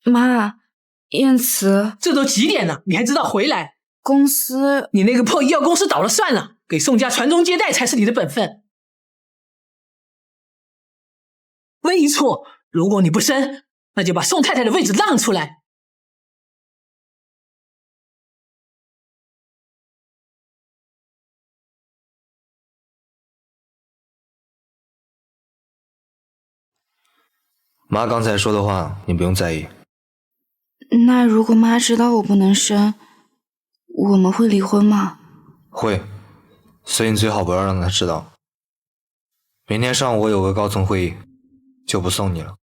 妈，燕慈，这都几点了，你还知道回来？公司，你那个破医药公司倒了算了，给宋家传宗接代才是你的本分。没错，如果你不生，那就把宋太太的位置让出来。妈刚才说的话，你不用在意。那如果妈知道我不能生，我们会离婚吗？会，所以你最好不要让她知道。明天上午我有个高层会议，就不送你了。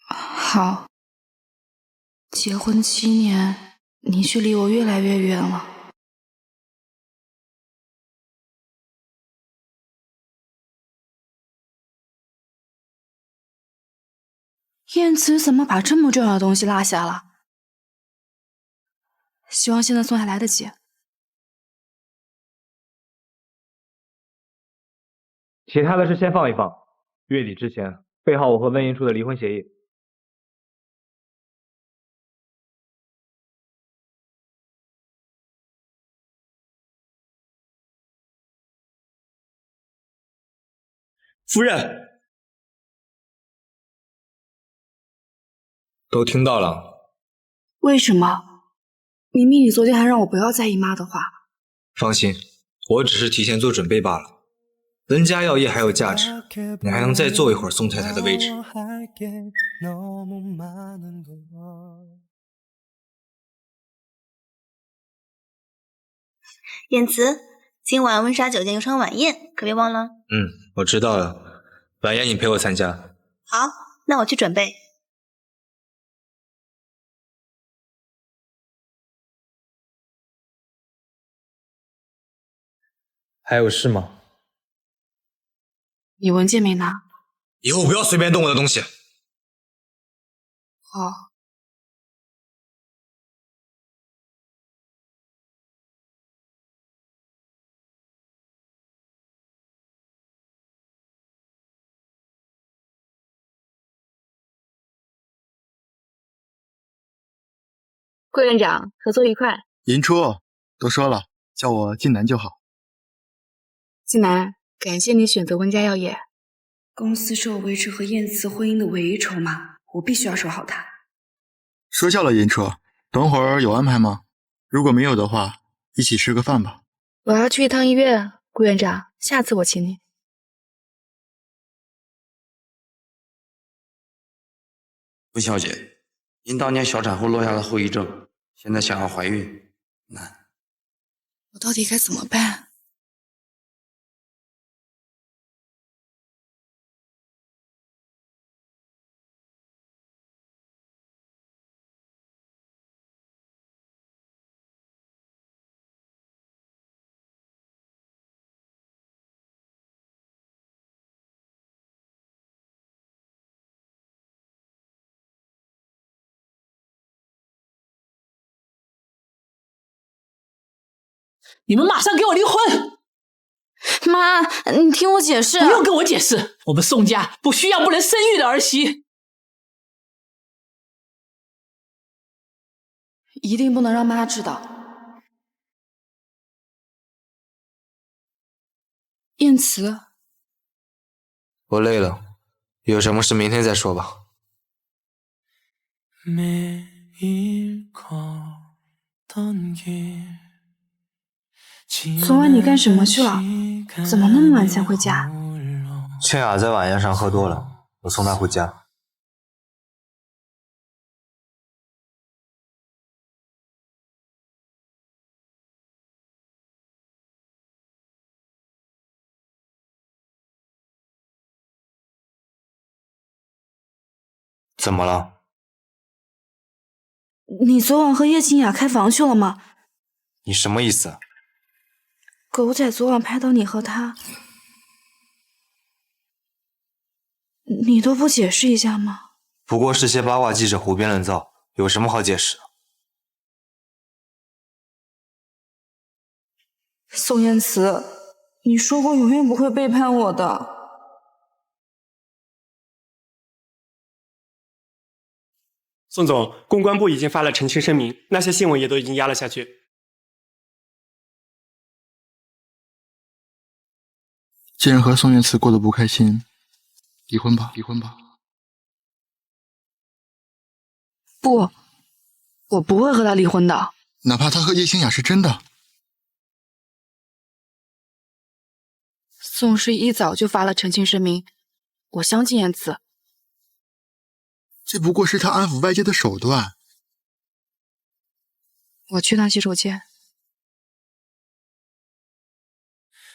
好。结婚7年，你却离我越来越远了。燕慈怎么把这么重要的东西落下了？希望现在送还来得及。其他的事先放一放，月底之前备好我和温银初的离婚协议。夫人，都听到了。为什么？明明你昨天还让我不要在意妈的话。放心，我只是提前做准备罢了。温家药业还有价值，你还能再坐一会儿宋太太的位置。燕慈，今晚温莎酒店有场晚宴，可别忘了。我知道了。晚宴你陪我参加。好，那我去准备。还有事吗？你文件没拿？以后不要随便动我的东西。好。顾院长，合作愉快。银初，都说了，叫我晋南就好。晋南，感谢你选择温家药业。公司是我维持和燕慈婚姻的唯一筹码，我必须要守好它。说笑了，银初，等会儿有安排吗？如果没有的话，一起吃个饭吧。我要去一趟医院，顾院长，下次我请你。温小姐，您当年小产后落下的后遗症，现在想要怀孕难。我到底该怎么办？你们马上给我离婚！妈，你听我解释。不用跟我解释，我们宋家不需要不能生育的儿媳。一定不能让妈知道。燕慈，我累了，有什么事明天再说吧。昨晚你干什么去了？怎么那么晚才回家？倩雅在晚宴上喝多了，我送她回家。怎么了？你昨晚和叶清雅开房去了吗？你什么意思？狗仔昨晚拍到你和他，你都不解释一下吗？不过是些八卦记者胡编乱造，有什么好解释的？宋燕慈，你说过永远不会背叛我的。宋总，公关部已经发了澄清声明，那些新闻也都已经压了下去。既然和宋元慈过得不开心，离婚吧，离婚吧。不，我不会和他离婚的。哪怕他和叶清雅是真的。宋诗一早就发了澄清声明，我相信言辞。这不过是他安抚外界的手段。我去趟洗手间。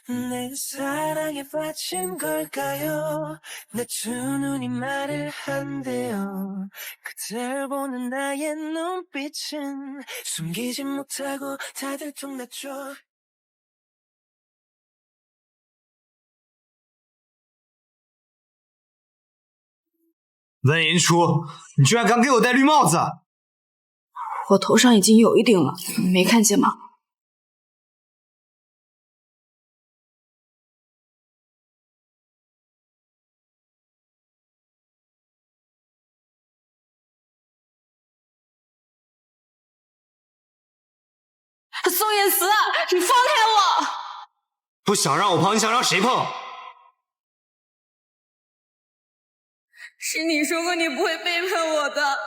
내 사랑에 빠진 걸까요? 내 두 눈이 말을 한대요. 그댈 보는 나의 눈빛은 숨기지 못하고 다 들통났죠. 温银初，你居然敢给我戴绿帽子！我头上已经有一顶了，你没看见吗？宋彦慈，你放开我！不想让我碰，你想让谁碰？是你说过你不会背叛我的。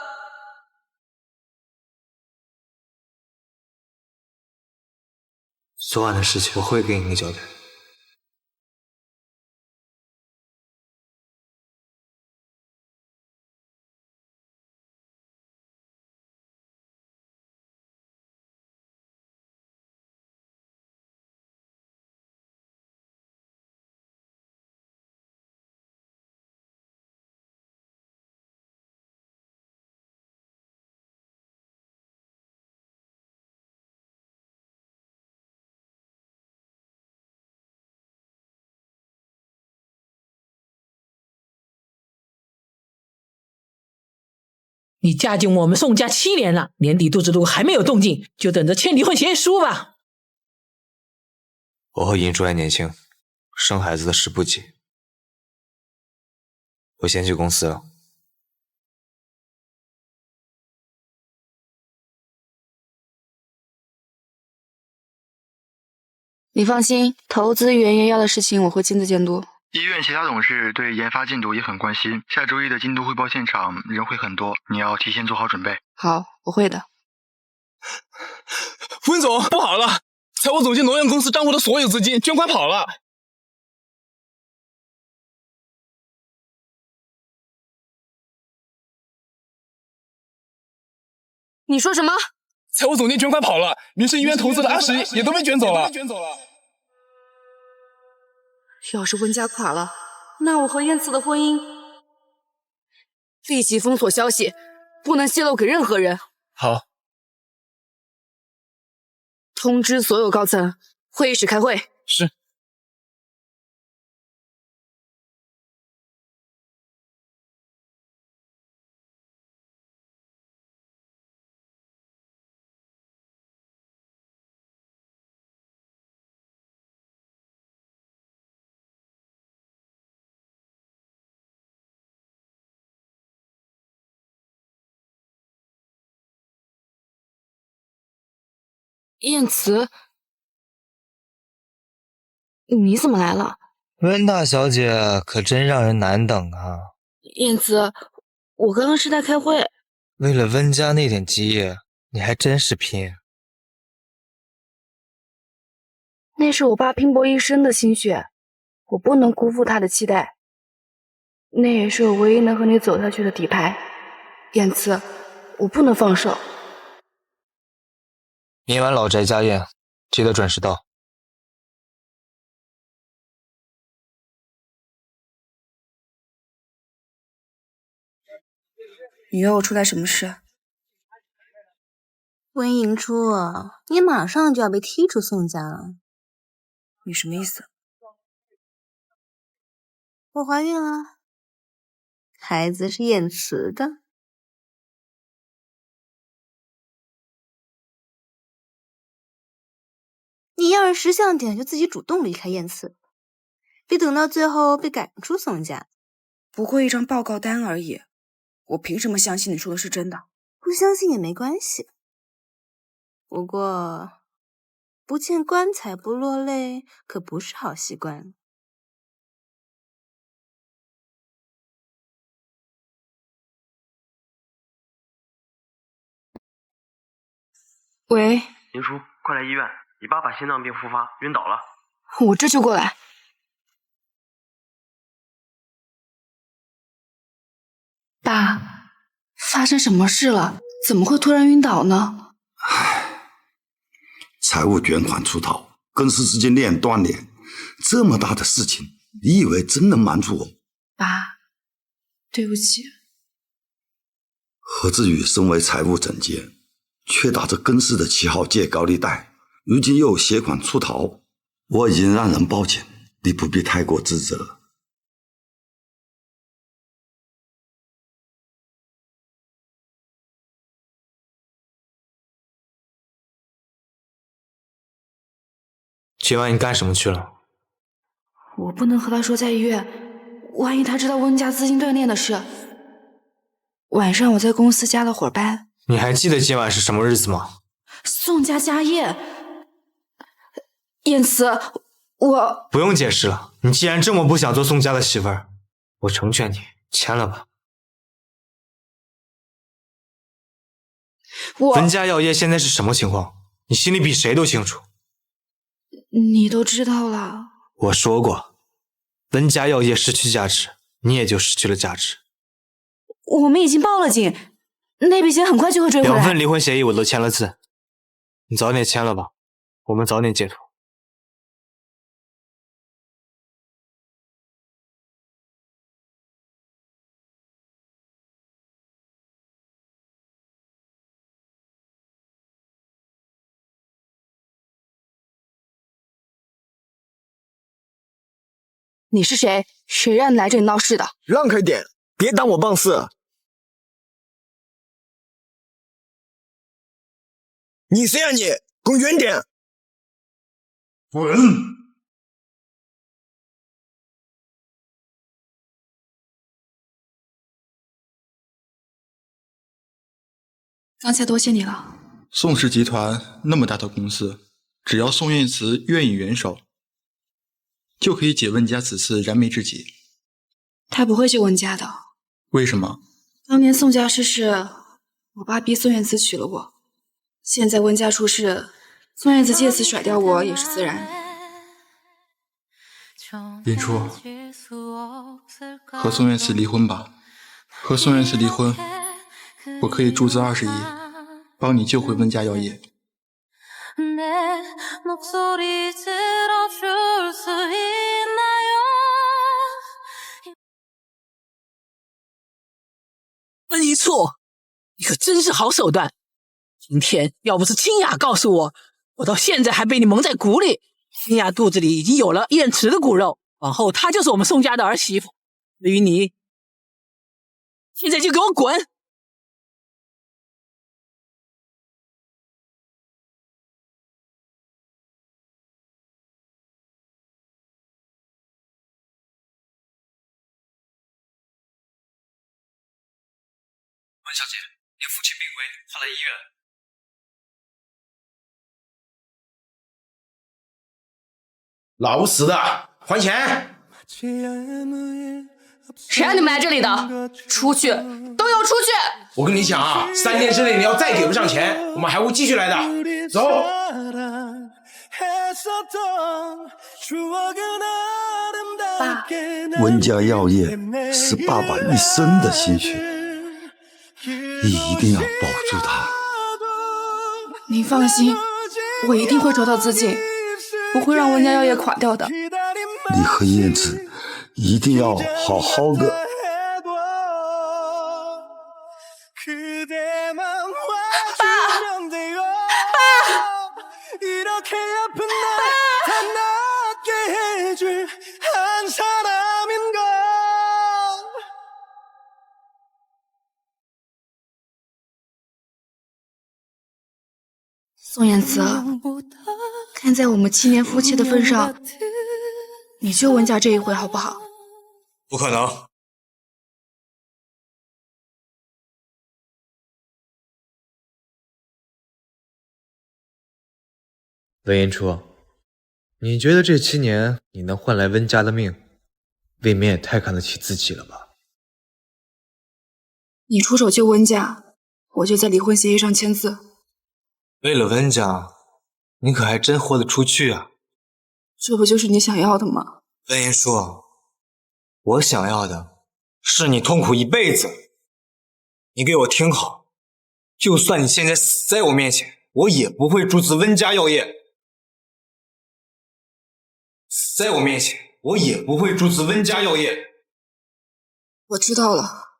昨晚的事情我会给你个交代。你嫁进我们宋家7年了，年底杜之路还没有动静，就等着签离婚协议书吧。我和银珠还年轻，生孩子的事不急。我先去公司了。你放心，投资原研药的事情我会亲自监督。医院其他董事对研发进度也很关心，下周一的进度汇报现场人会很多，你要提前做好准备。好，我会的。温总，不好了！财务总监农业公司账户的所有资金捐款跑了。你说什么？财务总监捐款跑了，民生医院投资的20亿也都被卷走了。要是温家垮了，那我和燕慈的婚姻立即封锁消息，不能泄露给任何人。好。通知所有高层，会议室开会。是。燕慈，你怎么来了？温大小姐可真让人难等啊！燕慈，我刚刚是在开会。为了温家那点基业，你还真是拼。那是我爸拼搏一生的心血，我不能辜负他的期待。那也是我唯一能和你走下去的底牌。燕慈，我不能放手。明晚老宅家宴，记得准时到。你约我出来什么事？温银初，你马上就要被踢出宋家了。你什么意思？我怀孕了，孩子是燕慈的。你要是识相点，就自己主动离开燕慈，别等到最后被赶出宋家。不过一张报告单而已，我凭什么相信你说的是真的？不相信也没关系。不过，不见棺材不落泪可不是好习惯。喂，林叔，快来医院，你爸爸心脏病复发，晕倒了。我这就过来。爸，发生什么事了？怎么会突然晕倒呢？财务卷款出逃，公司资金链断裂，这么大的事情，你以为真能瞒住我？爸，对不起。何志宇身为财务总监，却打着公司的旗号借高利贷，如今又携款出逃，我已经让人报警，你不必太过自责。今晚你干什么去了？我不能和他说在医院，万一他知道温家资金断裂的事。晚上我在公司加了会儿班。你还记得今晚是什么日子吗？宋家家宴。燕慈，我不用解释了，你既然这么不想做宋家的媳妇儿，我成全你，签了吧。温家药业现在是什么情况？你心里比谁都清楚。你都知道了。我说过，温家药业失去价值，你也就失去了价值。我们已经报了警，那笔钱很快就会追回来。2份离婚协议我都签了字，你早点签了吧，我们早点解脱。你是谁？谁让你来这里闹事的？让开点，别挡我办事。你谁啊你？给我远点！滚！刚才多谢你了。宋氏集团那么大的公司，只要宋燕慈愿意援手，就可以解温家此次燃眉之急。他不会救温家的。为什么？当年宋家失势，我爸逼宋燕慈娶了我。现在温家出事，宋燕慈借此甩掉我也是自然。林初，和宋燕慈离婚吧。和宋燕慈离婚，我可以注资20亿，帮你救回温家药业。温一处，你可真是好手段！今天要不是清雅告诉我，我到现在还被你蒙在鼓里。清雅肚子里已经有了燕池的骨肉，往后她就是我们宋家的儿媳妇。至于你，现在就给我滚！温小姐，您父亲病危，快来医院。老实的，还钱！谁让你们来这里的？出去，都给我出去！我跟你讲啊，3天之内你要再给不上钱，我们还会继续来的。走。爸，温家药业是爸爸一生的心血，你一定要保住它。您放心，我一定会筹到资金，不会让温家药业垮掉的。你和燕子一定要好好的。宋燕慈，看在我们7年夫妻的份上，你救温家这一回好不好？不可能。文言初，你觉得这7年你能换来温家的命，未免也太看得起自己了吧？你出手救温家，我就在离婚协议上签字。为了温家，你可还真豁得出去啊！这不就是你想要的吗？文言初，我想要的是你痛苦一辈子。你给我听好，就算你现在死在我面前，我也不会阻止温家药业。死在我面前，我也不会阻止温家药业。我知道了。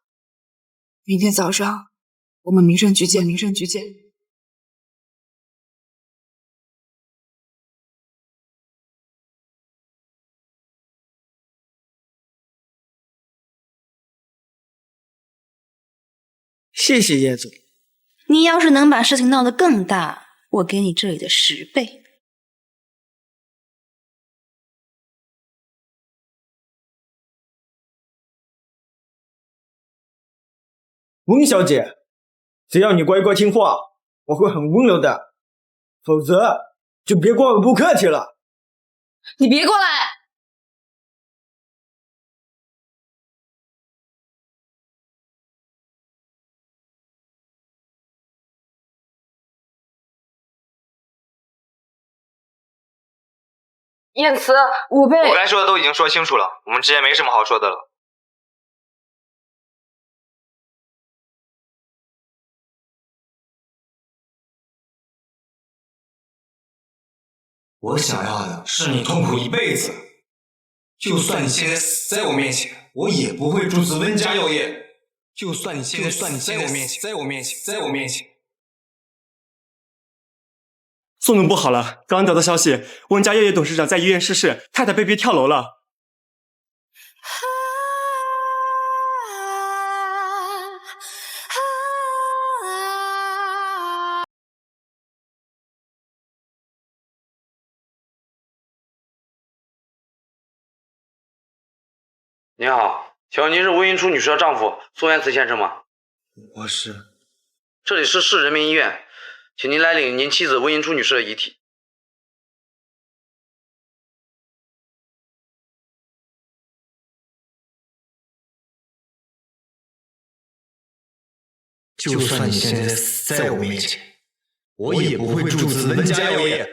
明天早上我们民政局见，民政局见。谢谢叶总。你要是能把事情闹得更大，我给你这里的10倍。温小姐，只要你乖乖听话，我会很温柔的，否则就别怪我不客气了。你别过来！燕慈，我该说的都已经说清楚了，我们之间没什么好说的了。我想要的是你痛苦一辈子，就算你现在死在我面前，我也不会阻止温家药业。就算你现在死在我面前，在我面前。宋总不好了，刚刚得到消息，温家药业董事长在医院逝世，太太被逼跳楼了。你好，请问您是温云初女士的丈夫宋元慈先生吗？我是。这里是市人民医院，请您来领您妻子温云初女士的遗体。就算你现在死在我面前，我也不会阻止温家药业。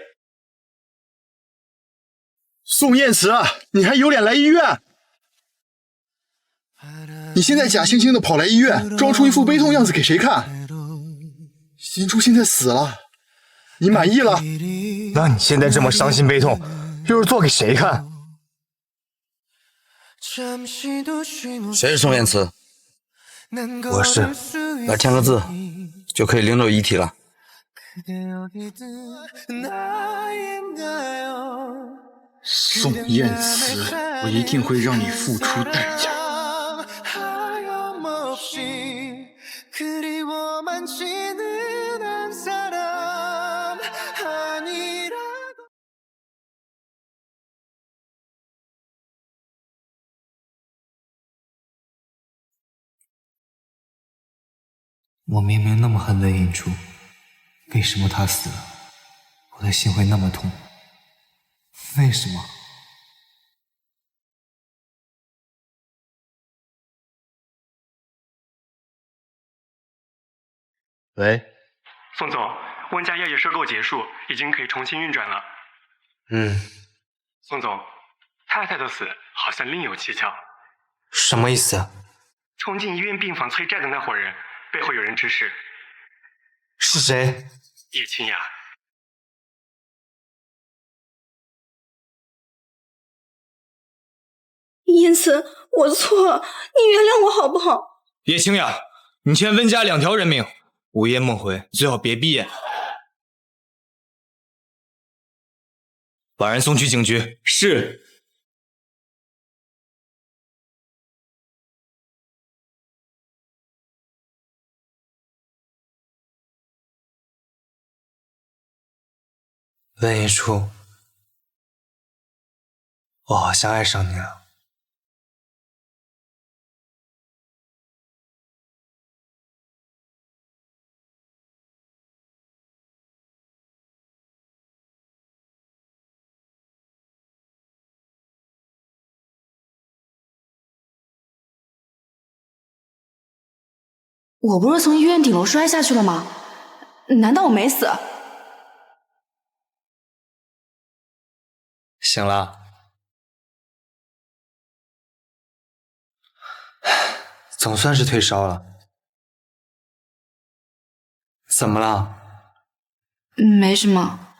宋燕慈，你还有脸来医院？你现在假惺惺的跑来医院，装出一副悲痛样子给谁看？新初现在死了，你满意了？那你现在这么伤心悲痛，又是做给谁看？谁是宋燕慈？我是。来签个字，就可以领走遗体了。宋燕慈，我一定会让你付出代价。我明明那么恨温云初，为什么他死了，我的心会那么痛？为什么？喂，宋总，温家药业收购结束，已经可以重新运转了。宋总，太太的死好像另有蹊跷。什么意思？冲进医院病房催债的那伙人，背后有人指使。是谁？叶清雅。燕慈，我错了，你原谅我好不好？叶清雅，你欠温家2条人命，午夜梦回，最好别闭眼。把人送去警局。是。温云初，我好像爱上你了。我不是从医院顶楼摔下去了吗？难道我没死？醒了。总算是退烧了。怎么了？没什么。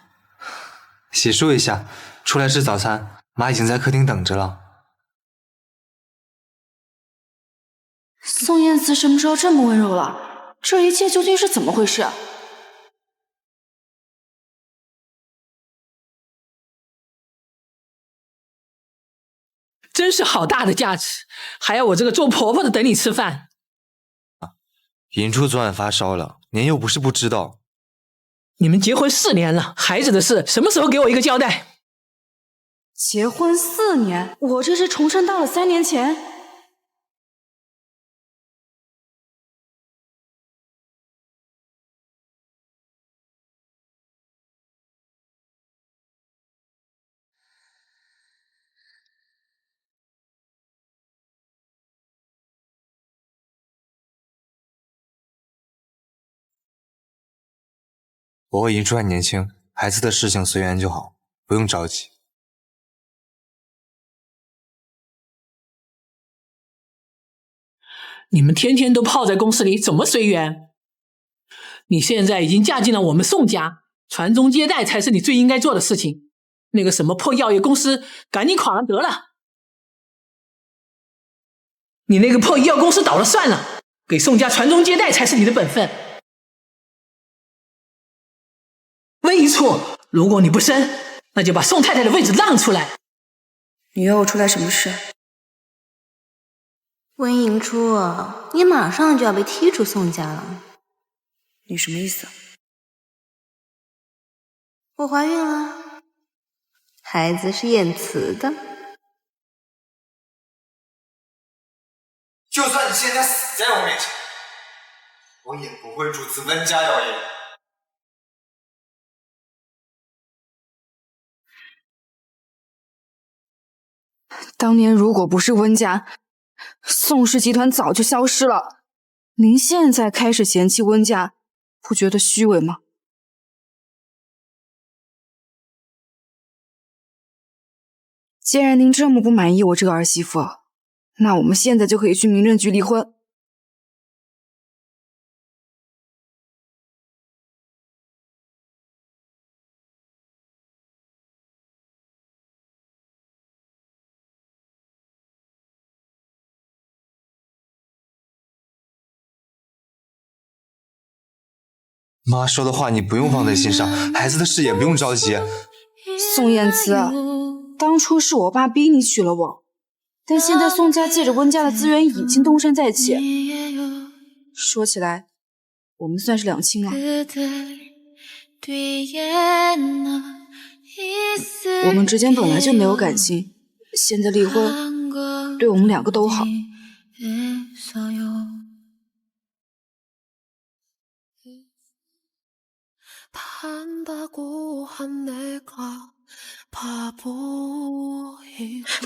洗漱一下，出来吃早餐，妈已经在客厅等着了。宋燕慈什么时候这么温柔了？这一切究竟是怎么回事？真是好大的架子，还要我这个做婆婆的等你吃饭。银初昨晚发烧了，您又不是不知道。你们结婚4年了，孩子的事什么时候给我一个交代？结婚4年，我这是重生到了3年前。我和银初还年轻，孩子的事情随缘就好，不用着急。你们天天都泡在公司里，怎么随缘？你现在已经嫁进了我们宋家，传宗接代才是你最应该做的事情。那个什么破药业公司，赶紧垮了得了。你那个破医药公司倒了算了，给宋家传宗接代才是你的本分。没错，如果你不生，那就把宋太太的位置让出来。你约我出来什么事？温银初，你马上就要被踢出宋家了。你什么意思？我怀孕了，孩子是燕慈的。就算你现在死在我面前，我也不会主持温家药业。当年如果不是温家，宋氏集团早就消失了。您现在开始嫌弃温家，不觉得虚伪吗？既然您这么不满意我这个儿媳妇，那我们现在就可以去民政局离婚。妈说的话你不用放在心上，孩子的事也不用着急。宋燕慈，当初是我爸逼你娶了我，但现在宋家借着温家的资源已经东山再起，说起来我们算是两清了。我们之间本来就没有感情，现在离婚对我们2个都好。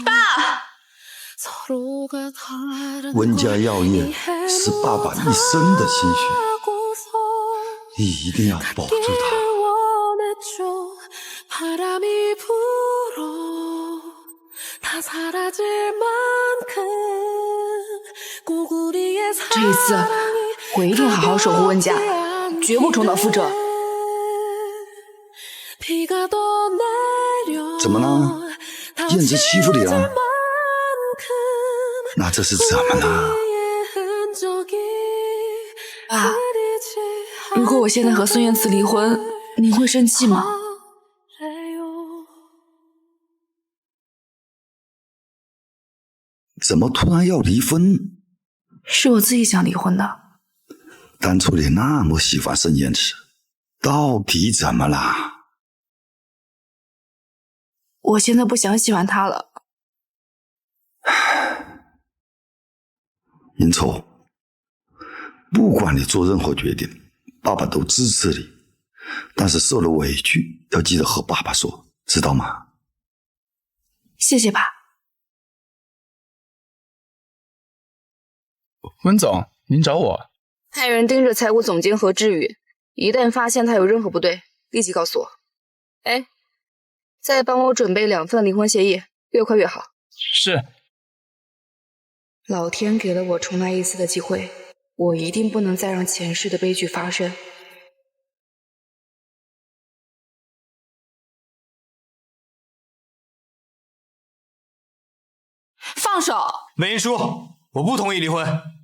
爸！温家药业是爸爸一生的心血，你一定要保住它。这一次我一定好好守护温家，绝不重蹈覆辙。怎么了？燕子欺负你了？那这是怎么了？爸，如果我现在和孙燕慈离婚，您会生气吗？怎么突然要离婚？是我自己想离婚的。当初你那么喜欢盛燕慈，到底怎么了？我现在不想喜欢他了。银初，不管你做任何决定，爸爸都支持你，但是受了委屈要记得和爸爸说，知道吗？谢谢爸。温总，您找我？派人盯着财务总监何志宇，一旦发现他有任何不对，立即告诉我。哎，再帮我准备2份离婚协议，越快越好。是。老天给了我重来一次的机会，我一定不能再让前世的悲剧发生。放手！文英叔，我不同意离婚。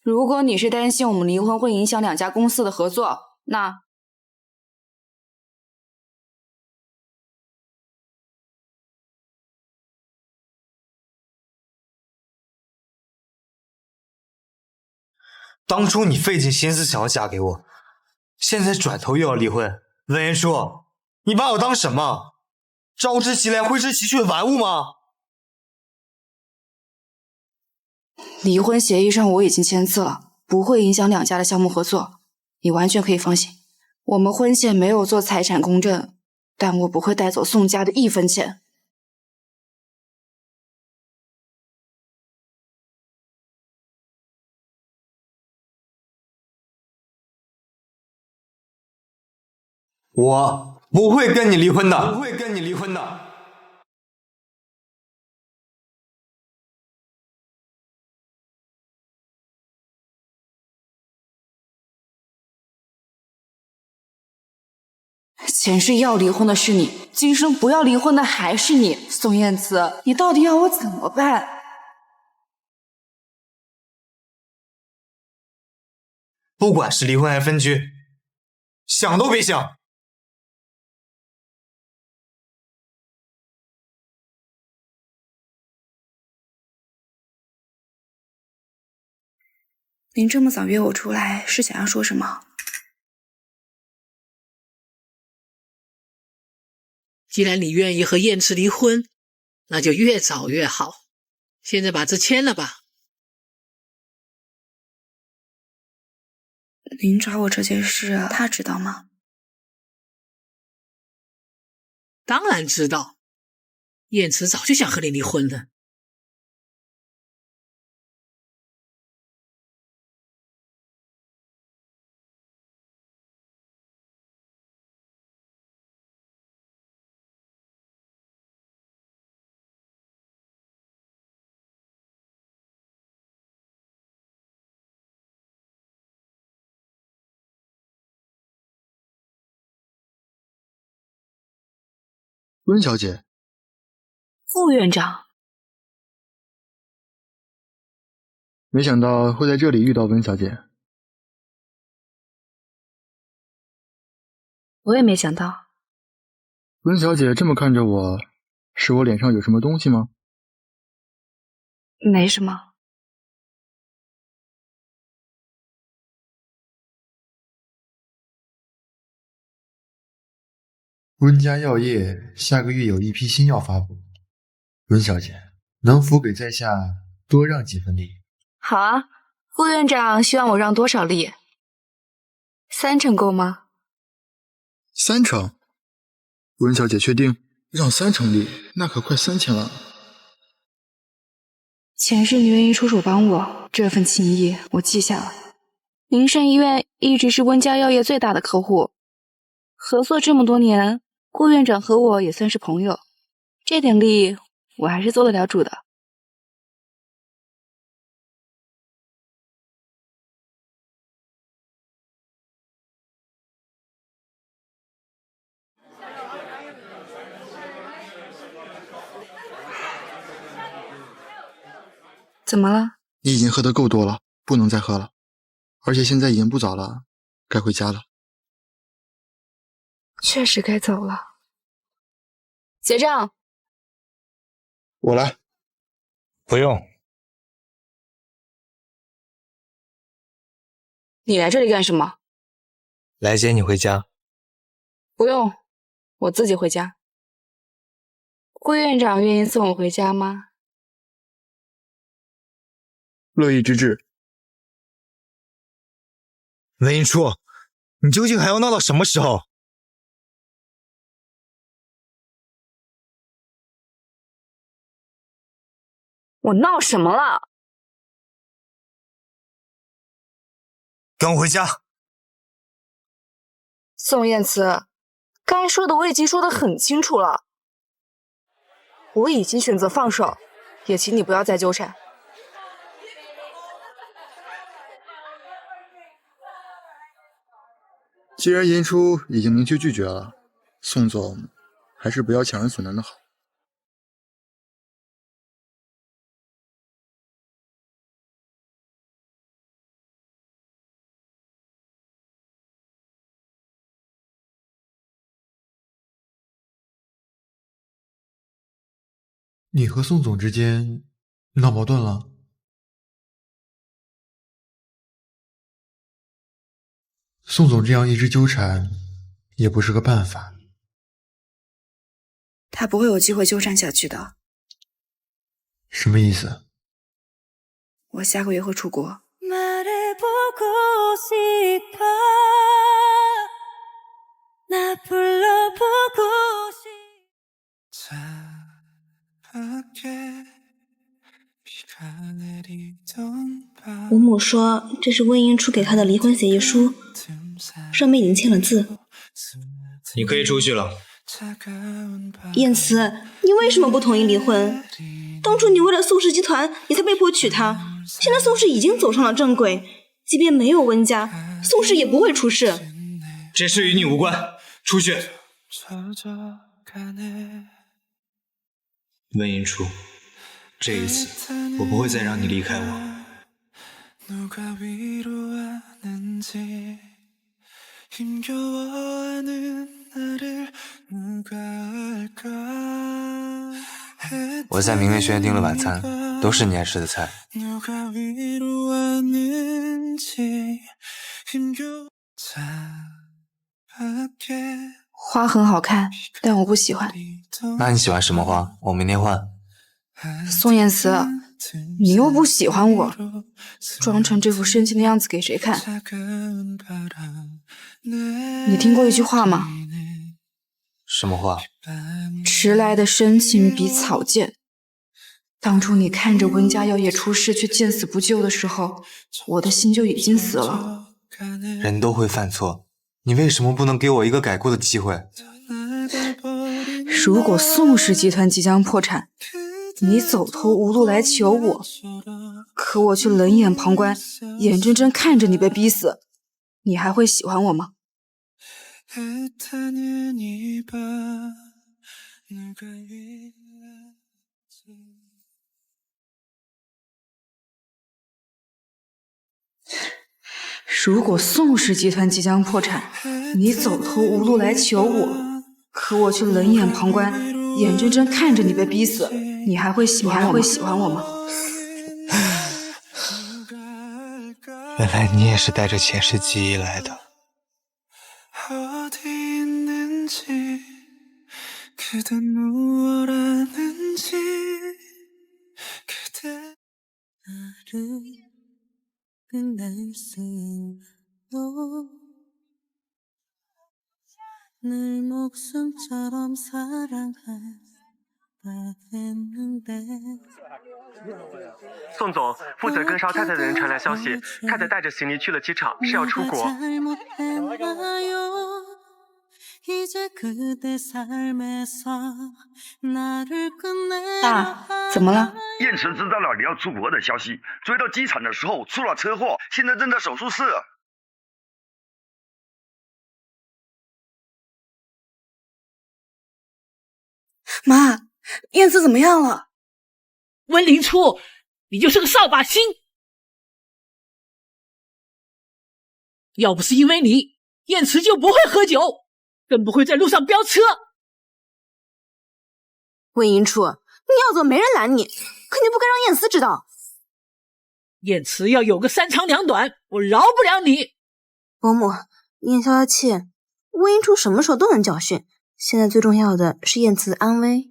如果你是担心我们离婚会影响2家公司的合作，那……当初你费尽心思想要嫁给我，现在转头又要离婚。文言叔，你把我当什么？招之即来挥之即去的玩物吗？离婚协议上我已经签字了，不会影响2家的项目合作，你完全可以放心。我们婚前没有做财产公证，但我不会带走宋家的1分钱。我不会跟你离婚的，不会跟你离婚的。前世要离婚的是你，今生不要离婚的还是你。宋燕慈，你到底要我怎么办？不管是离婚还是分居，想都别想。您这么早约我出来，是想要说什么？既然你愿意和燕池离婚，那就越早越好。现在把字签了吧。您找我这件事，他知道吗？当然知道，燕池早就想和你离婚了。温小姐，副院长，没想到会在这里遇到温小姐。我也没想到。温小姐这么看着我，是我脸上有什么东西吗？没什么。温家药业下个月有一批新药发布，温小姐能否给在下多让几分利？好啊，副院长希望我让多少利？3成够吗？3成？温小姐确定让3成利？那可快3000了。前世你愿意出手帮我，这份情谊我记下了。灵山医院一直是温家药业最大的客户，合作这么多年，顾院长和我也算是朋友，这点利我还是做得了主的。怎么了？你已经喝得够多了，不能再喝了。而且现在已经不早了，该回家了。确实该走了。结账。我来。不用。你来这里干什么？来接你回家。不用，我自己回家。顾院长愿意送我回家吗？乐意之至。文英初，你究竟还要闹到什么时候？我闹什么了？跟我回家。宋燕慈，该说的我已经说得很清楚了，我已经选择放手，也请你不要再纠缠。既然言初已经明确拒绝了，宋总还是不要强人所难的好。你和宋总之间闹矛盾了？宋总这样一直纠缠，也不是个办法。他不会有机会纠缠下去的。什么意思？我下个月会出国。吴母说这是温英初给他的离婚协议书，上面已经签了字。你可以出去了。燕慈，你为什么不同意离婚？当初你为了宋氏集团，你才被迫娶她。现在宋氏已经走上了正轨，即便没有温家，宋氏也不会出事。这事与你无关，出去。温英初，这一次我不会再让你离开我。我在明月学院订了晚餐，都是你爱吃的菜。花很好看，但我不喜欢。那你喜欢什么花？我明天换。宋燕慈，你又不喜欢我，装成这副深情的样子给谁看？你听过一句话吗？什么话？迟来的深情比草贱。当初你看着温家药业出事却见死不救的时候，我的心就已经死了。人都会犯错，你为什么不能给我一个改过的机会？如果宋氏集团即将破产，你走投无路来求我，可我却冷眼旁观，眼睁睁看着你被逼死，你还会喜欢我吗？如果宋氏集团即将破产，你走投无路来求我，可我却冷眼旁观，眼睁睁看着你被逼死，你还会喜欢我吗？原来你也是带着前世记忆来的。宋总，负责跟捎太太的人传来消息，太太带着行李去了机场，是要出国。爸，怎么了？燕慈知道了你要出国的消息，追到机场的时候出了车祸，现在正在手术室。妈，燕慈怎么样了？温灵初，你就是个扫把星！要不是因为你，燕慈就不会喝酒，更不会在路上飙车。温英初，你要走没人拦你，可你不该让燕慈知道。燕慈要有个三长两短，我饶不了你。伯母，燕消消气，温英初什么时候都能教训，现在最重要的是燕慈的安危。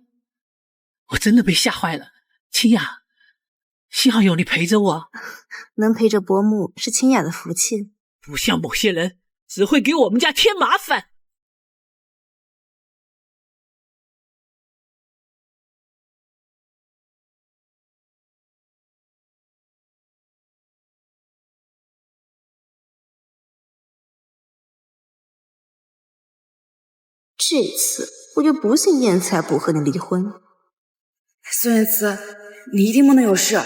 我真的被吓坏了，清雅，幸好有你陪着我。能陪着伯母是清雅的福气。不像某些人，只会给我们家添麻烦。这次我就不信燕慈还不和你离婚。孙燕慈，你一定不能有事。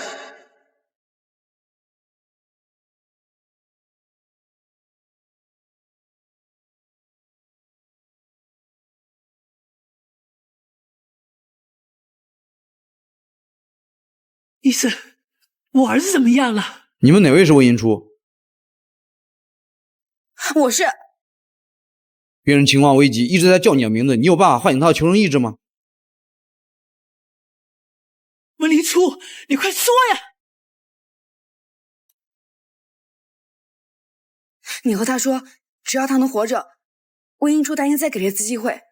医生，我儿子怎么样了？你们哪位是魏银初？我是。病人情况危急，一直在叫你的名字，你有办法唤醒他的求生意志吗？温林初，你快说呀！你和他说，只要他能活着，魏银初答应再给他一次机会。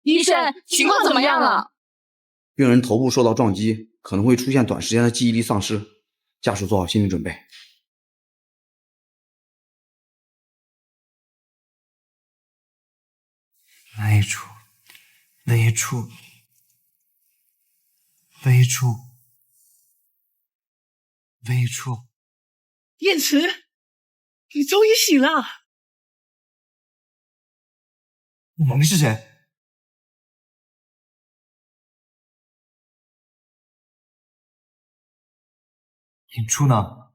医生，情况怎么样了？病人头部受到撞击，可能会出现短时间的记忆力丧失，家属做好心理准备。那一处，那一处，那一处，那一处。燕慈，你终于醒了。你们是谁？尹初呢？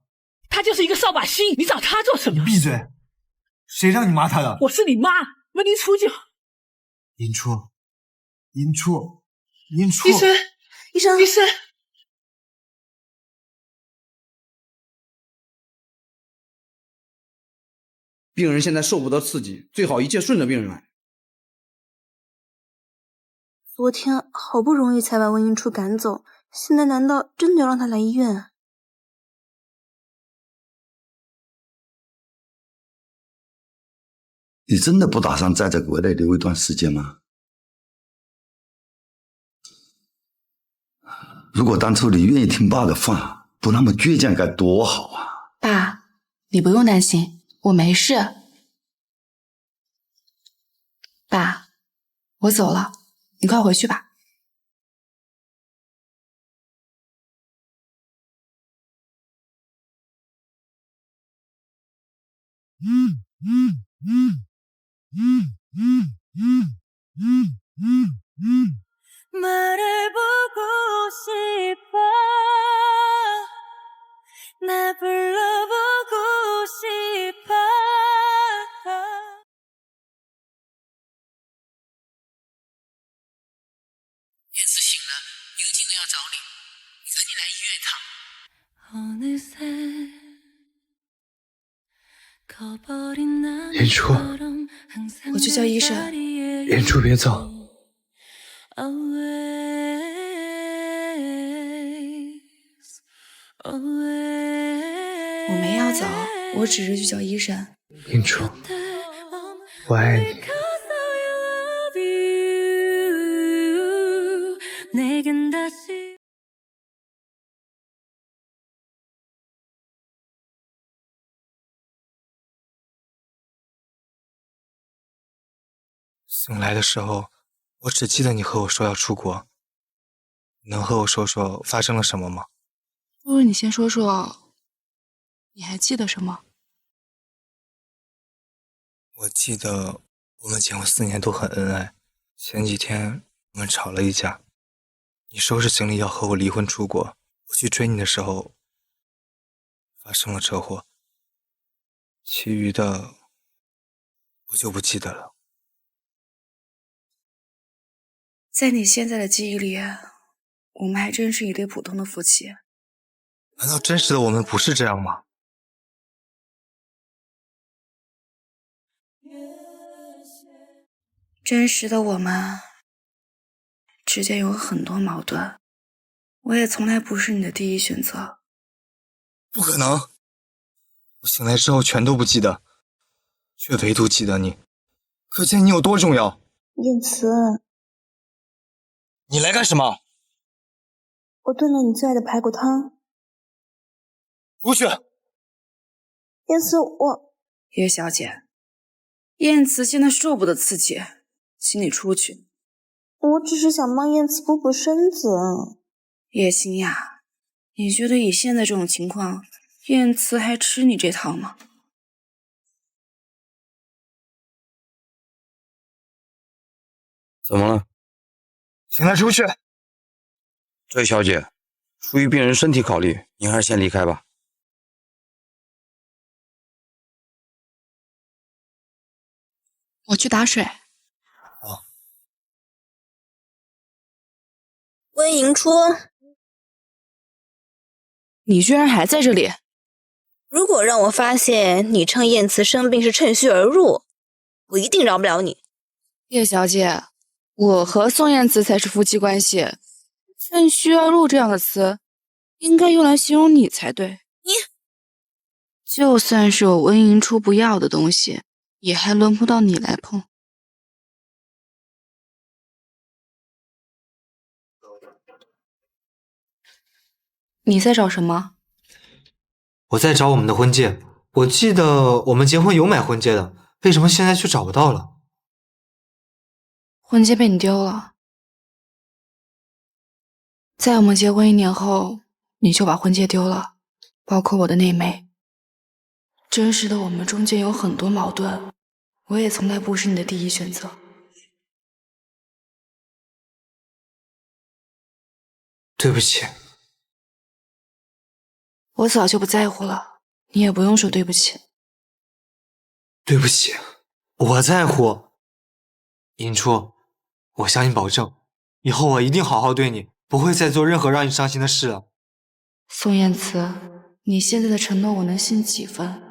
他就是一个扫把星，你找他做什么？闭嘴！谁让你骂他的？我是你妈，温林初就……尹初，尹初，尹初！医生，医生，医生！病人现在受不得刺激，最好一切顺着病人来。昨天好不容易才把温银初赶走，现在难道真的要让他来医院？你真的不打算再在国内留一段时间吗？如果当初你愿意听爸的话，不那么倔强该多好啊！爸，你不用担心，我没事。爸，我走了，你快回去吧。燕慈醒了，有个亲人要找你，你赶紧来医院一趟。尹初，我去叫医生。尹初别走。我没要走，我只是去叫医生。尹初，我爱你。醒来的时候，我只记得你和我说要出国。你能和我说说发生了什么吗？不如你先说说，你还记得什么？我记得我们结婚4年都很恩爱，前几天我们吵了一架，你收拾行李要和我离婚出国，我去追你的时候发生了车祸，其余的我就不记得了。在你现在的记忆里，我们还真是一对普通的夫妻。难道真实的我们不是这样吗？真实的我们之间有很多矛盾，我也从来不是你的第一选择。不可能！我醒来之后全都不记得，却唯独记得你，可见你有多重要。燕慈，你来干什么？我炖了你最爱的排骨汤。出去！燕慈，叶小姐，燕慈现在受不得刺激，请你出去。我只是想帮燕慈补补身子。叶心雅，你觉得以现在这种情况，燕慈还吃你这套吗？怎么了？请他出去。这位小姐，出于病人身体考虑，您还是先离开吧。我去打水。温迎初，你居然还在这里！如果让我发现你趁燕慈生病是趁虚而入，我一定饶不了你。叶小姐，我和宋燕慈才是夫妻关系，趁虚而入这样的词应该用来形容你才对。你就算是我温迎初不要的东西，也还轮不到你来碰。你在找什么？我在找我们的婚戒，我记得我们结婚有买婚戒的，为什么现在却找不到了？婚戒被你丢了，在我们结婚1年后，你就把婚戒丢了，包括我的那枚。真实的我们中间有很多矛盾，我也从来不是你的第一选择。对不起。我早就不在乎了，你也不用说对不起。对不起，我在乎。迎初，我向你保证，以后我一定好好对你，不会再做任何让你伤心的事了。宋燕慈，你现在的承诺我能信几分？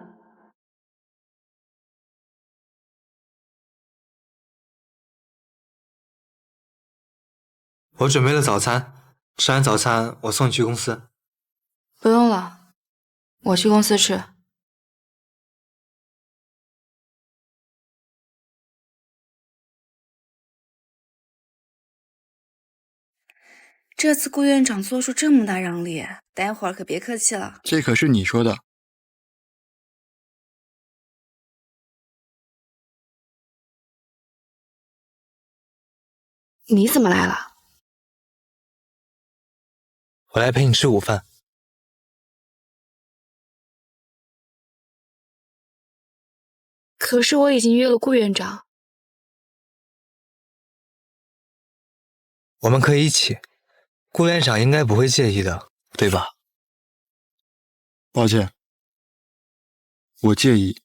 我准备了早餐，吃完早餐我送你去公司。不用了，我去公司吃。这次顾院长做出这么大让利，待会儿可别客气了。这可是你说的。你怎么来了？我来陪你吃午饭。可是我已经约了顾院长。我们可以一起，顾院长应该不会介意的，对吧？抱歉，我介意。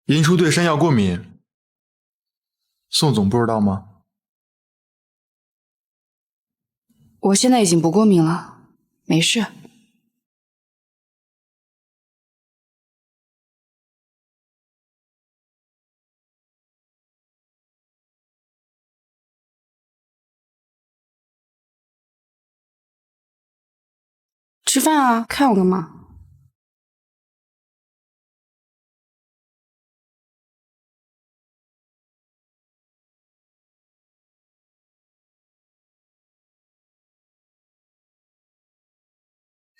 迎初对山药过敏，宋总不知道吗？我现在已经不过敏了，没事。吃饭啊，看我干嘛？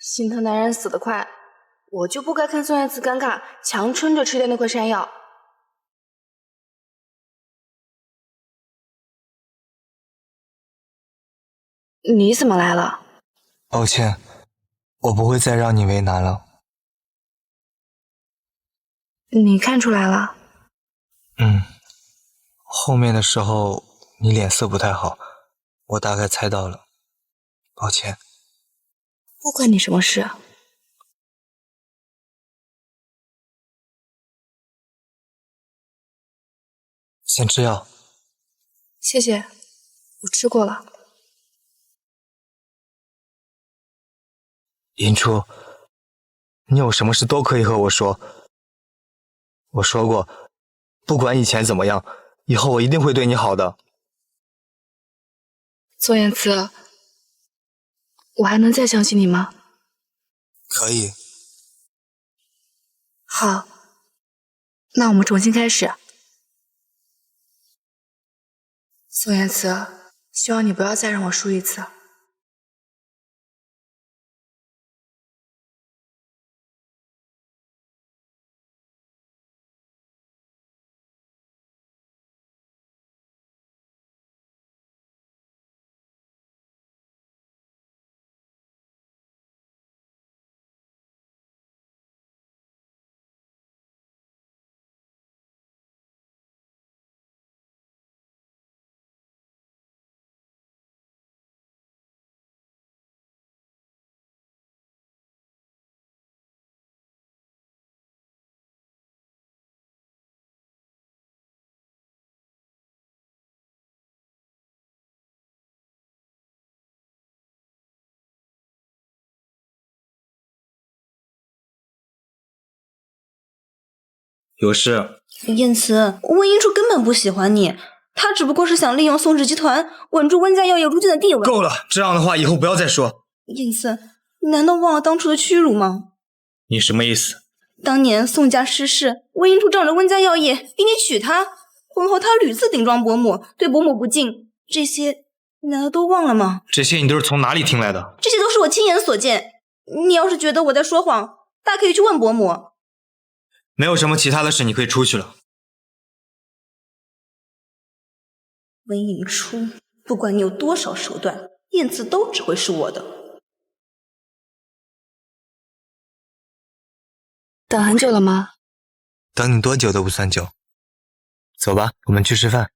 心疼男人死得快，我就不该看宋燕慈尴尬，强撑着吃掉那块山药。你怎么来了？抱歉，我不会再让你为难了。你看出来了？后面的时候你脸色不太好，我大概猜到了，抱歉。不关你什么事。先吃药。谢谢，我吃过了。迎初，你有什么事都可以和我说。我说过，不管以前怎么样，以后我一定会对你好的。宋燕慈，我还能再相信你吗？可以。好，那我们重新开始。宋燕慈，希望你不要再让我输一次。有事。燕慈，温英初根本不喜欢你，他只不过是想利用宋氏集团稳住温家药业如今的地位。够了，这样的话以后不要再说。燕慈，你难道忘了当初的屈辱吗？你什么意思？当年宋家失势，温英初仗着温家药业逼你娶她，婚后他屡次顶撞伯母，对伯母不敬，这些你难道都忘了吗？这些你都是从哪里听来的？这些都是我亲眼所见。你要是觉得我在说谎，大可以去问伯母。没有什么其他的事，你可以出去了。温英初，不管你有多少手段，燕慈都只会是我的。等很久了吗？等你多久都不算久。走吧，我们去吃饭。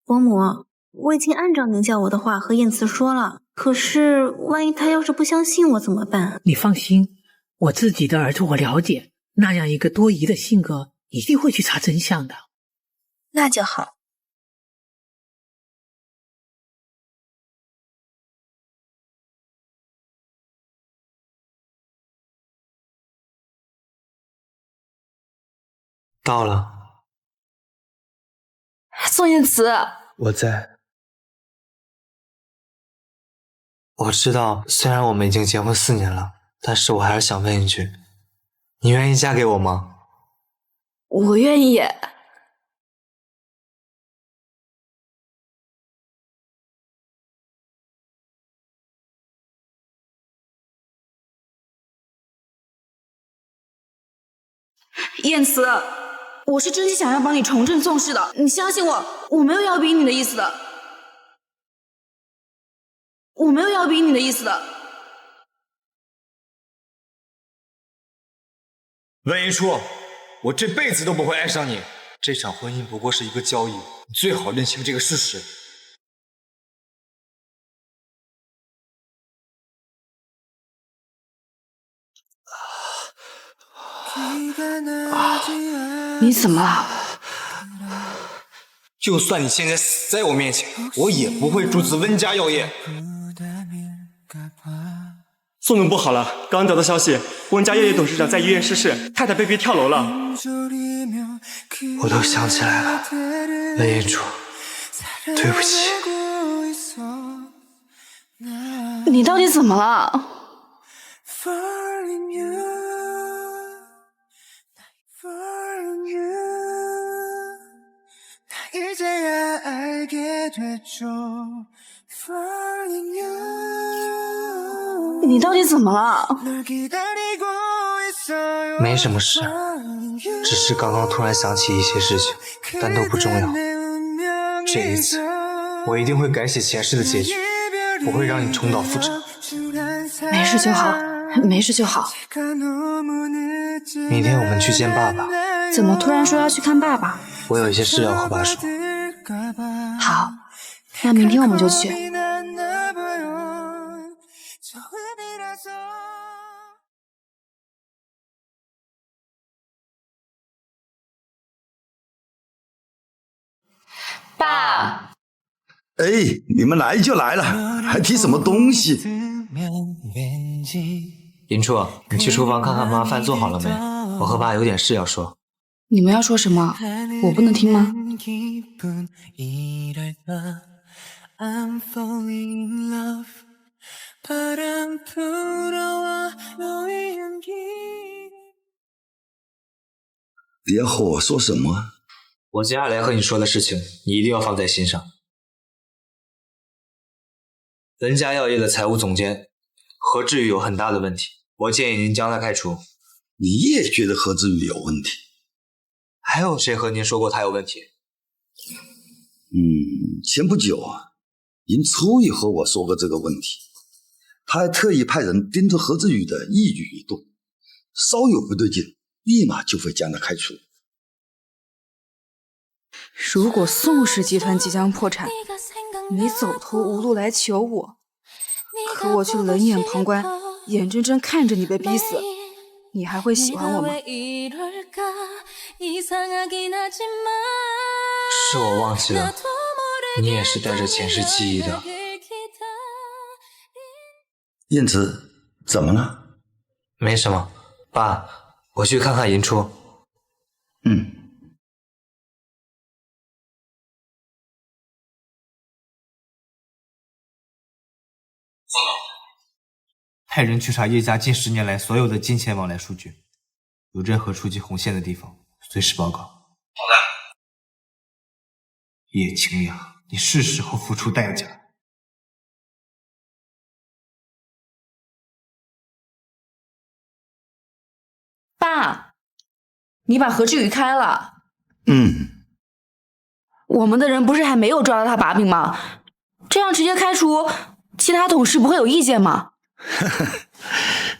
伯母，我已经按照您叫我的话和燕慈说了，可是万一他要是不相信我怎么办？你放心，我自己的儿子我了解，那样一个多疑的性格，一定会去查真相的。那就好。到了。宋燕慈，我在。我知道，虽然我们已经结婚4年了，但是我还是想问一句，你愿意嫁给我吗？我愿意。燕慈，我是真心想要帮你重振宋氏的，你相信我，我没有要逼你的意思的，我没有要逼你的意思的。温一初，我这辈子都不会爱上你，这场婚姻不过是一个交易，你最好认清这个事实。你怎么了？就算你现在死在我面前，我也不会阻止温家药业。宋总不好了，刚刚得到消息，温家药业董事长在医院逝世，太太被逼跳楼了。我都想起来了，温一初，对不起。你到底怎么了？你到底怎么了？没什么事，只是刚刚突然想起一些事情，但都不重要。这一次，我一定会改写前世的结局，不会让你重蹈覆辙。没事就好，没事就好。明天我们去见爸爸。怎么突然说要去看爸爸？我有一些事要和爸说。好，那明天我们就去。爸，哎，你们来就来了，还提什么东西？林初，你去厨房看看妈饭做好了没？我和爸有点事要说。你们要说什么？我不能听吗？ I'm falling in love, 바람 불어와 너의 향기 你要和我说什么？我接下来和你说的事情，你一定要放在心上。文家药业的财务总监何志宇有很大的问题，我建议您将他开除。你也觉得何志宇有问题？还有谁和您说过他有问题？前不久尹初也和我说过这个问题，他还特意派人盯着何志宇的一举一动，稍有不对劲，立马就会将他开除。如果宋氏集团即将破产，你走投无路来求我，可我却冷眼旁观，眼睁睁看着你被逼死，你还会喜欢我吗？是我忘记了，你也是带着前世记忆的。燕子，怎么了？没什么，爸，我去看看银初。派人去查叶家近10年来所有的金钱往来数据，有任何触及红线的地方，随时报告。好的。叶清雅，你是时候付出代价。爸，你把何志宇开了。我们的人不是还没有抓到他把柄吗？这样直接开除，其他董事不会有意见吗？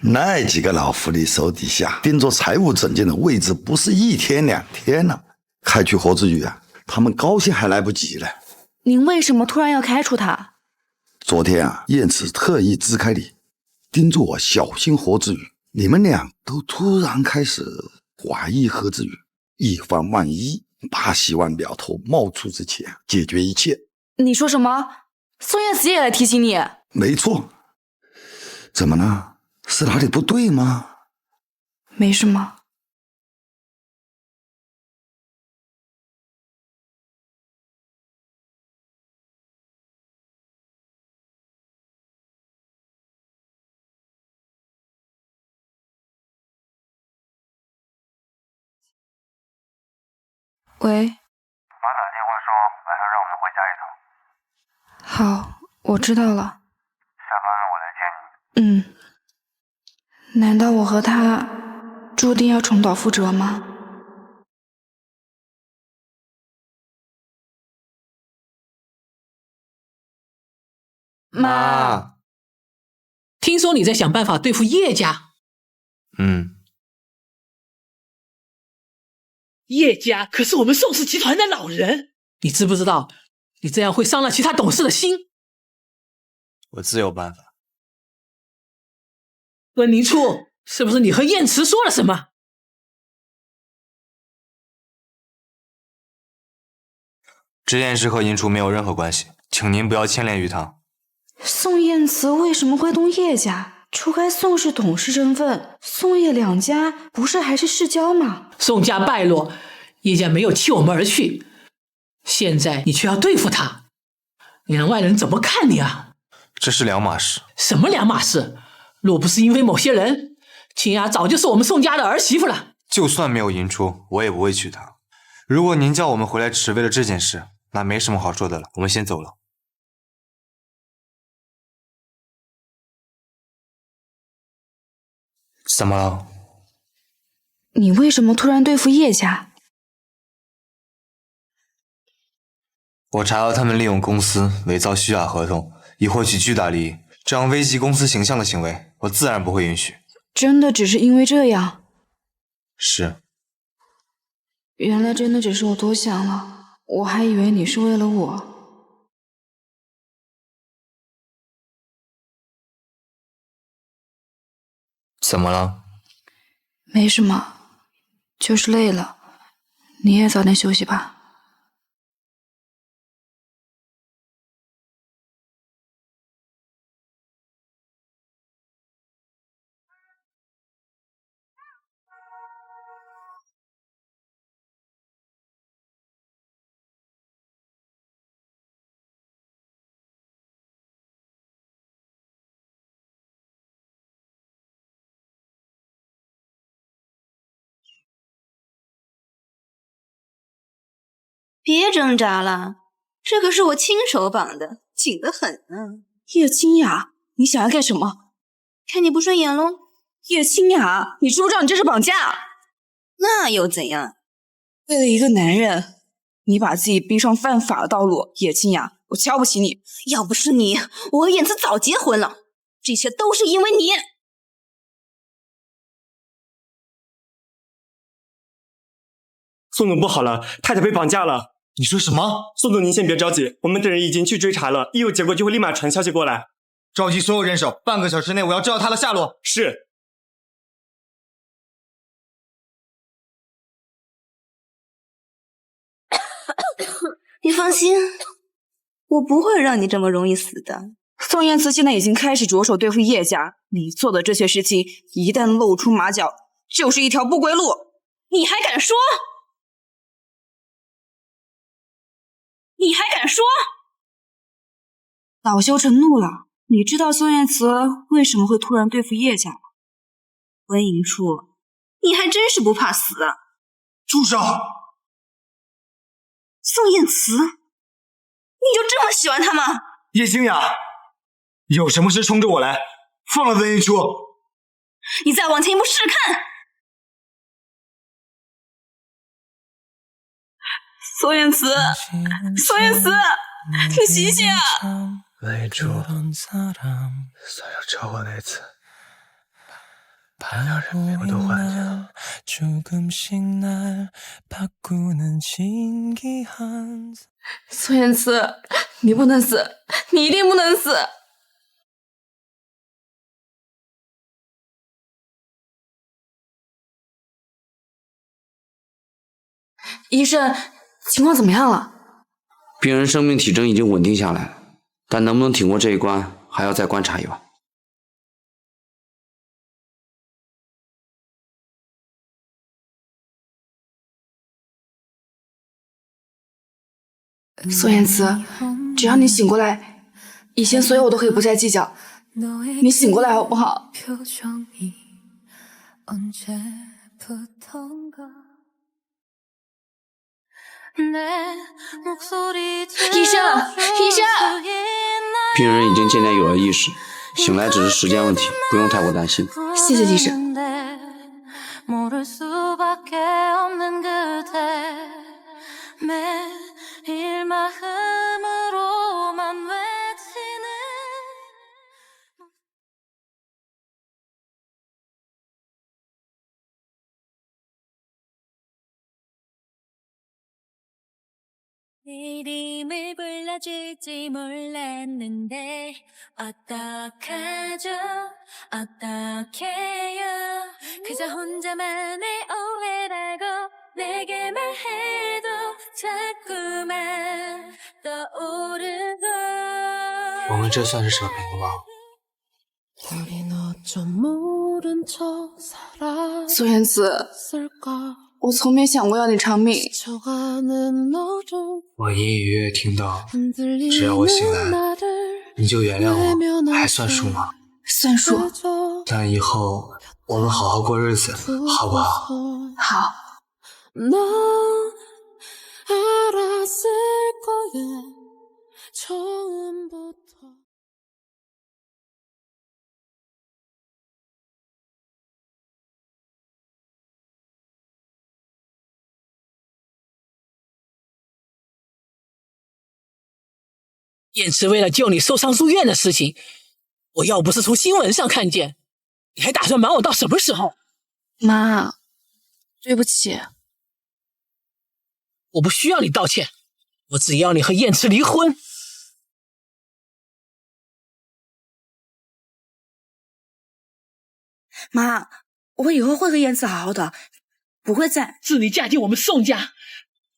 那几个老狐狸手底下盯着财务总监的位置不是1天2天了，开除何志宇他们高兴还来不及了。您为什么突然要开除他？昨天燕子特意支开你，叮嘱我小心何志宇，你们俩都突然开始怀疑何志宇，以防万一，大希望苗头冒出之前解决一切。你说什么？宋燕慈也来提醒你？没错。怎么了？是哪里不对吗？没什么。喂。妈打电话说晚上让我们回家一趟。好，我知道了。下班了我来接你。难道我和他注定要重蹈覆辙吗？妈，听说你在想办法对付叶家。叶家可是我们宋氏集团的老人，你知不知道你这样会伤了其他董事的心？我自有办法。温宁初，是不是你和燕池说了什么？这件事和银初没有任何关系，请您不要牵连于他。宋燕慈为什么会动叶家？除开宋氏董事身份，宋叶两家不是还是世交吗？宋家败落，叶家没有弃我们而去，现在你却要对付他，你让外人怎么看你啊？这是两码事。什么两码事？若不是因为某些人，清雅早就是我们宋家的儿媳妇了。就算没有银初，我也不会娶她。如果您叫我们回来只是为了这件事，那没什么好说的了，我们先走了。怎么了？你为什么突然对付叶家？我查到他们利用公司伪造虚假合同，以获取巨大利益，这样危及公司形象的行为，我自然不会允许。真的只是因为这样？是。原来真的只是我多想了，我还以为你是为了我。怎么了？没什么，就是累了。你也早点休息吧。别挣扎了，这可是我亲手绑的，紧得很呢。叶清雅，你想要干什么？看你不顺眼喽。叶清雅，你知不知道你这是绑架？那又怎样？为了一个男人，你把自己逼上犯法的道路。叶清雅，我瞧不起你。要不是你，我和燕慈早结婚了。这些都是因为你。宋总不好了，太太被绑架了。你说什么？宋总您先别着急，我们的人已经去追查了，一有结果就会立马传消息过来。召集所有人手，半个小时内我要知道他的下落。是。你放心，我不会让你这么容易死的。宋燕慈现在已经开始着手对付叶家，你做的这些事情一旦露出马脚，就是一条不归路。你还敢说？你还敢说？恼羞成怒了。你知道宋燕慈为什么会突然对付叶家吗？温银初，你还真是不怕死啊！住手！宋燕慈，你就这么喜欢他吗？叶清雅，有什么事冲着我来，放了温银初。你再往前一步试试看。宋燕慈，宋燕慈，你醒醒啊！温银初，算是车祸那次，把两人眉目都换去了。宋燕慈，你不能死，你一定不能死！医生，情况怎么样了？病人生命体征已经稳定下来，但能不能挺过这一关，还要再观察一晚。宋燕慈，只要你醒过来，以前所有我都可以不再计较。你醒过来好不好？医生，医生！病人已经渐渐有了意识，醒来只是时间问题，不用太过担心。谢谢医生。我们这算是扯平了吧？宋燕慈，我从没想过要你偿命。我隐隐约约听到，只要我醒来，你就原谅我，还算数吗？算数。但以后我们好好过日子，好不好？好。燕慈为了救你受伤住院的事情，我要不是从新闻上看见，你还打算瞒我到什么时候？妈，对不起。我不需要你道歉，我只要你和燕慈离婚。妈，我以后会和燕慈好好的，不会再。自你嫁进我们宋家，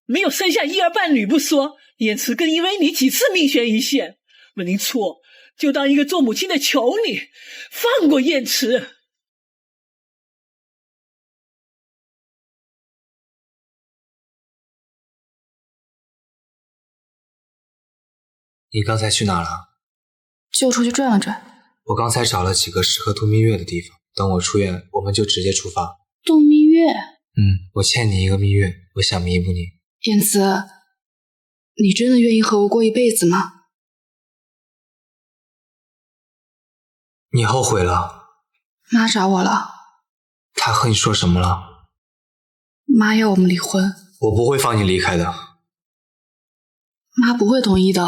没有生下一儿半女不说，燕慈更因为你几次命悬一线。温宁初，就当一个做母亲的求你，放过燕慈。你刚才去哪了？就出去转了转。我刚才找了几个适合度蜜月的地方，等我出院，我们就直接出发。度蜜月？我欠你一个蜜月，我想弥补你。燕慈，你真的愿意和我过一辈子吗？你后悔了？妈找我了。她和你说什么了？妈要我们离婚。我不会放你离开的。妈不会同意的。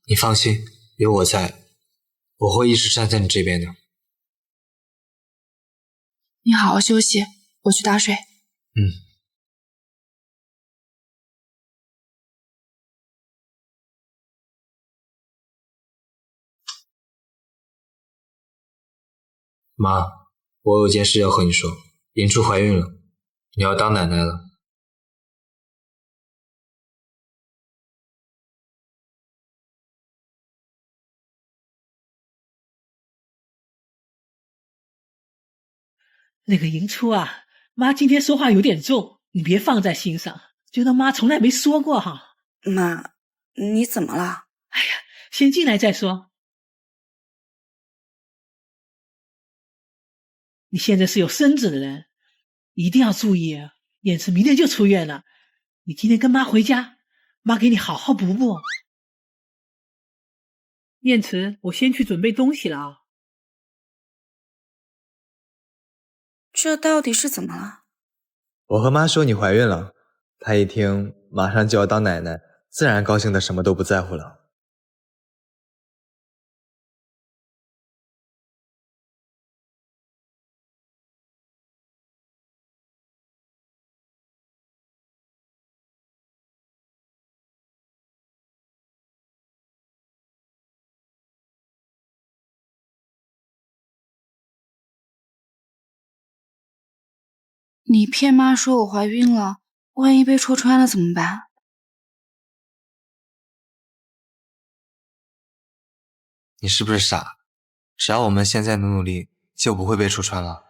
你放心，有我在，我会一直站在你这边的。你好好休息，我去打水。妈，我有件事要和你说，银初怀孕了，你要当奶奶了。那个银初啊，妈今天说话有点重，你别放在心上，就当妈从来没说过哈。妈，你怎么了？哎呀，先进来再说。你现在是有身子的人，一定要注意啊！燕慈明天就出院了，你今天跟妈回家，妈给你好好补补。燕慈，我先去准备东西了啊。这到底是怎么了？我和妈说你怀孕了，她一听马上就要当奶奶，自然高兴的什么都不在乎了。你骗妈说我怀孕了，万一被戳穿了怎么办？你是不是傻？只要我们现在努力，就不会被戳穿了。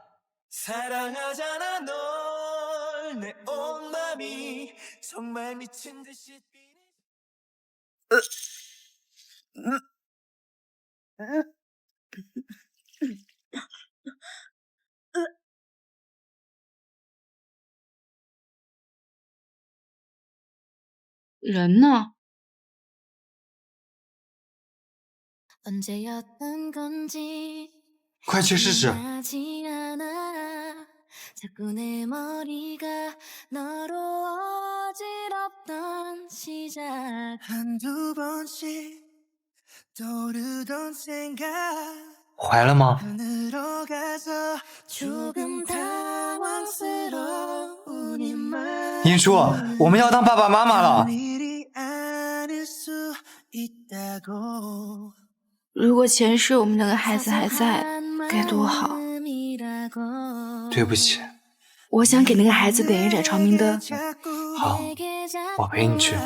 人呢？快去试试。怀了吗？银初，我们要当爸爸妈妈了。如果前世我们两个孩子还在，该多好。对不起，我想给那个孩子点一盏长明灯。好，我陪你去。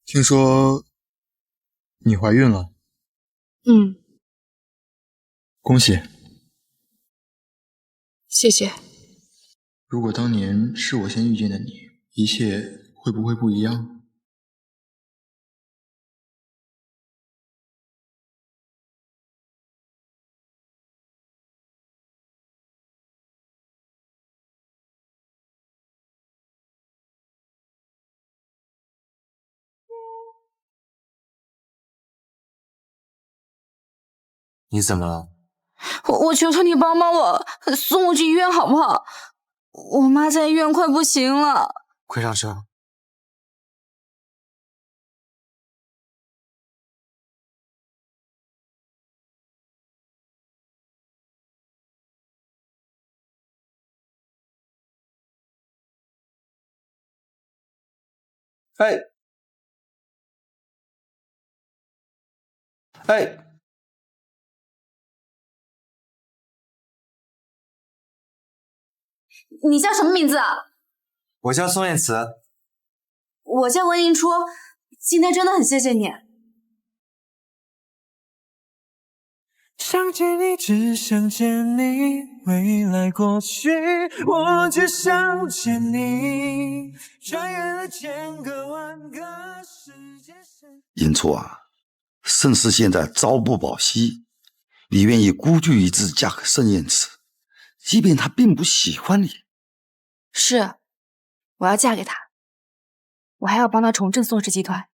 听说你怀孕了。恭喜。谢谢。如果当年是我先遇见的你，一切会不会不一样？你怎么了？我求求你帮帮我，送我去医院好不好？我妈在医院快不行了。快上车。你叫什么名字啊？我叫宋燕慈。我叫温银初。今天真的很谢谢你。想见你，只想见你，未来过去，我只想见你。穿越了千个万个世界线。英初啊，盛世现在朝不保夕，你愿意孤注一掷嫁给盛燕慈，即便他并不喜欢你。是，我要嫁给他，我还要帮他重振宋氏集团。